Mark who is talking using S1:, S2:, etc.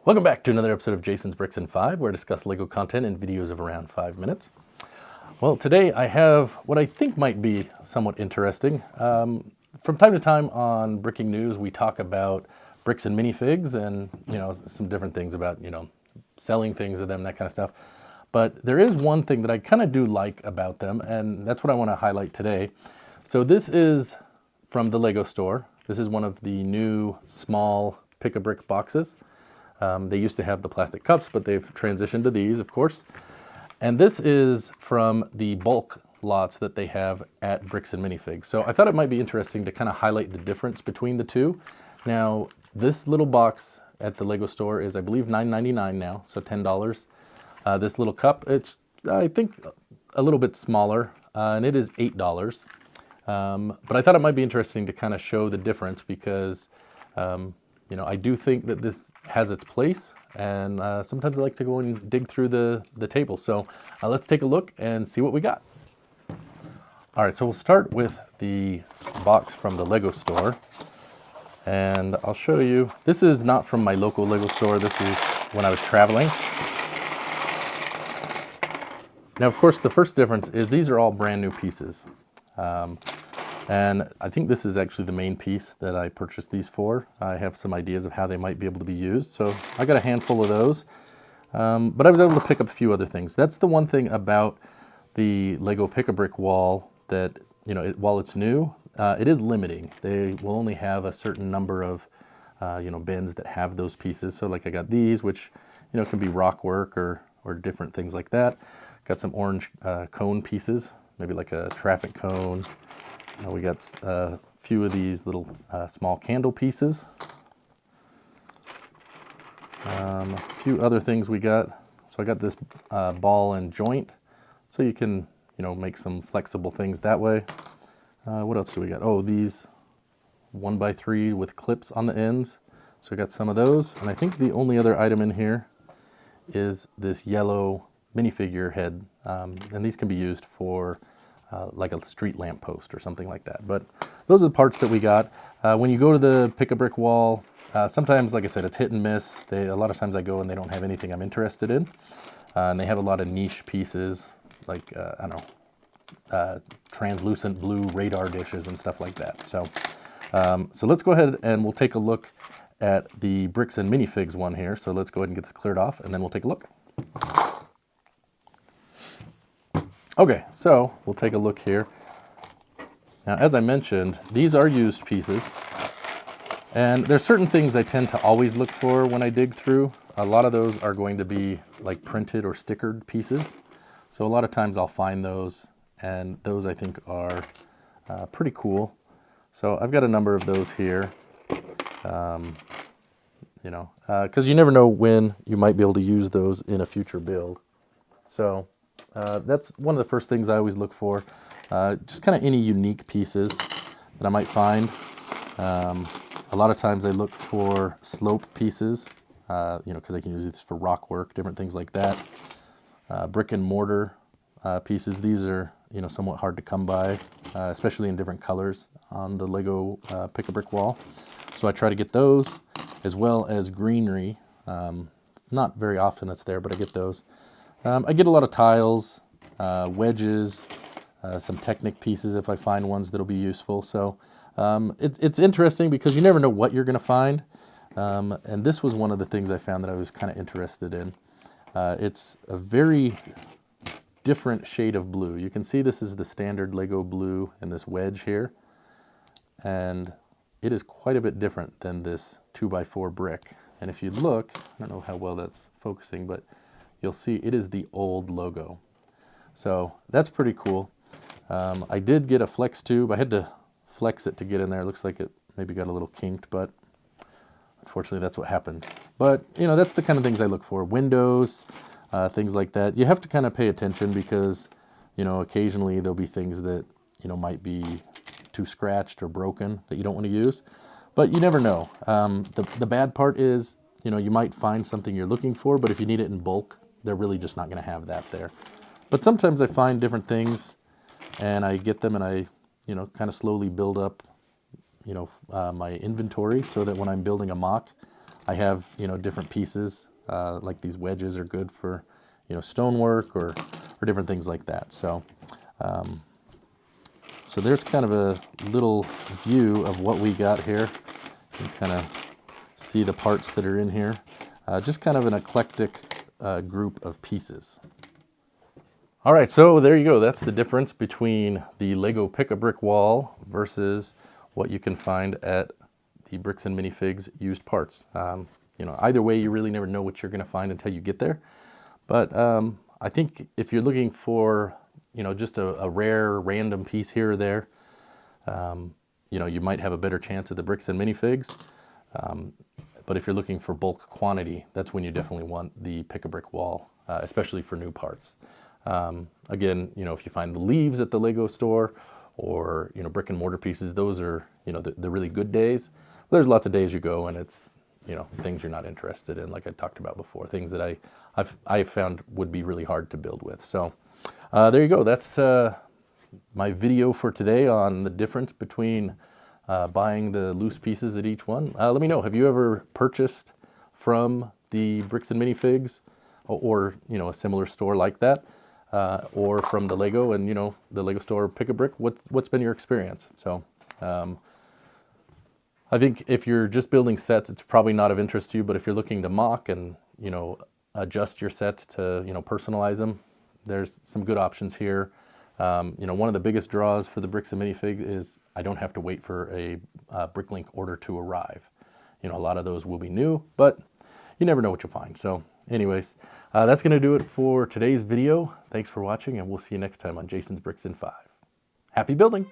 S1: Welcome back to another episode of Jason's Bricks in 5, where I discuss LEGO content in videos of around 5 minutes. Well, today I have what I think might be somewhat interesting. From time to time on Bricking News, we talk about bricks and minifigs and, some different things about, selling things of them, that kind of stuff. But there is one thing that I kind of do like about them, and that's what I want to highlight today. So this is from the LEGO store. This is one of the new small pick-a-brick boxes. They used to have the plastic cups, but they've transitioned to these, of course. And this is from the bulk lots that they have at Bricks and Minifigs. So I thought it might be interesting to kind of highlight the difference between the two. Now, this little box at the LEGO store is, I believe, $9.99 now, so $10. This little cup, it's, I think, a little bit smaller, and it is $8. But I thought it might be interesting to kind of show the difference because I do think that this has its place, and sometimes I like to go and dig through the table. So let's take a look and see what we got. All right, so we'll start with the box from the LEGO store, and I'll show you. This is not from my local LEGO store. This is when I was traveling. Now, of course, the first difference is these are all brand new pieces. And I think this is actually the main piece that I purchased these for. I have some ideas of how they might be able to be used. So I got a handful of those, but I was able to pick up a few other things. That's the one thing about the LEGO Pick-a-Brick wall that, while it's new, it is limiting. They will only have a certain number of, bins that have those pieces. So like I got these, which, can be rock work or different things like that. Got some orange cone pieces, maybe like a traffic cone. We got a few of these little small candle pieces. A few other things we got. So I got this ball and joint, so you can, make some flexible things that way. What else do we got? Oh, these 1x3 with clips on the ends. So I got some of those. And I think the only other item in here is this yellow minifigure head. And these can be used for like a street lamp post or something like that. But those are the parts that we got. When you go to the Pick-a-Brick wall, sometimes, like I said, it's hit and miss. A lot of times I go and they don't have anything I'm interested in. And they have a lot of niche pieces, like, translucent blue radar dishes and stuff like that. So let's go ahead and we'll take a look at the Bricks and Minifigs one here. So let's go ahead and get this cleared off, and then we'll take a look. Okay, so we'll take a look here. Now, as I mentioned, these are used pieces, and there's certain things I tend to always look for when I dig through. A lot of those are going to be like printed or stickered pieces. So a lot of times I'll find those, and those I think are pretty cool. So I've got a number of those here, because you never know when you might be able to use those in a future build. So that's one of the first things I always look for. Just kind of any unique pieces that I might find. A lot of times I look for slope pieces, because I can use these for rock work, different things like that. Brick and mortar pieces. These are, somewhat hard to come by, especially in different colors on the LEGO Pick-a-Brick wall. So I try to get those, as well as greenery. Not very often it's there, but I get those. I get a lot of tiles, wedges, some Technic pieces if I find ones that'll be useful. So it's interesting because you never know what you're going to find. And this was one of the things I found that I was kind of interested in. It's a very different shade of blue. You can see this is the standard LEGO blue in this wedge here. And it is quite a bit different than this 2x4 brick. And if you look, I don't know how well that's focusing, but you'll see it is the old logo. So that's pretty cool. I did get a flex tube. I had to flex it to get in there. It looks like it maybe got a little kinked, but unfortunately that's what happens. But, that's the kind of things I look for. Windows, things like that. You have to kind of pay attention because, occasionally there'll be things that, might be too scratched or broken that you don't want to use. But you never know. The bad part is, you might find something you're looking for, but if you need it in bulk, they're really just not going to have that there. But sometimes I find different things and I get them and I, kind of slowly build up, my inventory so that when I'm building a mock, I have, different pieces, like these wedges are good for, stonework or different things like that. So, so there's kind of a little view of what we got here. You can kind of see the parts that are in here. Just kind of an eclectic group of pieces. All right, so there you go. That's the difference between the Lego Pick-a-Brick wall versus what you can find at the Bricks and Minifigs used parts. Either way, you really never know what you're going to find until you get there. But I think if you're looking for, just a rare, random piece here or there, you might have a better chance at the Bricks and Minifigs. But if you're looking for bulk quantity, that's when you definitely want the Pick-a-Brick wall, especially for new parts. Again, if you find the leaves at the Lego store or, brick and mortar pieces, those are, the really good days. There's lots of days you go and it's, things you're not interested in, like I talked about before, things that I've found would be really hard to build with. So there you go. That's my video for today on the difference between buying the loose pieces at each one. Let me know, have you ever purchased from the Bricks and Minifigs or a similar store like that? Or from the Lego and, the Lego store Pick-a-Brick, what's been your experience? So I think if you're just building sets, it's probably not of interest to you, but if you're looking to mock and, adjust your sets to, personalize them, there's some good options here. One of the biggest draws for the Bricks and Minifig is I don't have to wait for a Bricklink order to arrive. A lot of those will be new, but you never know what you'll find. So anyways, that's going to do it for today's video. Thanks for watching, and we'll see you next time on Jason's Bricks in 5. Happy building!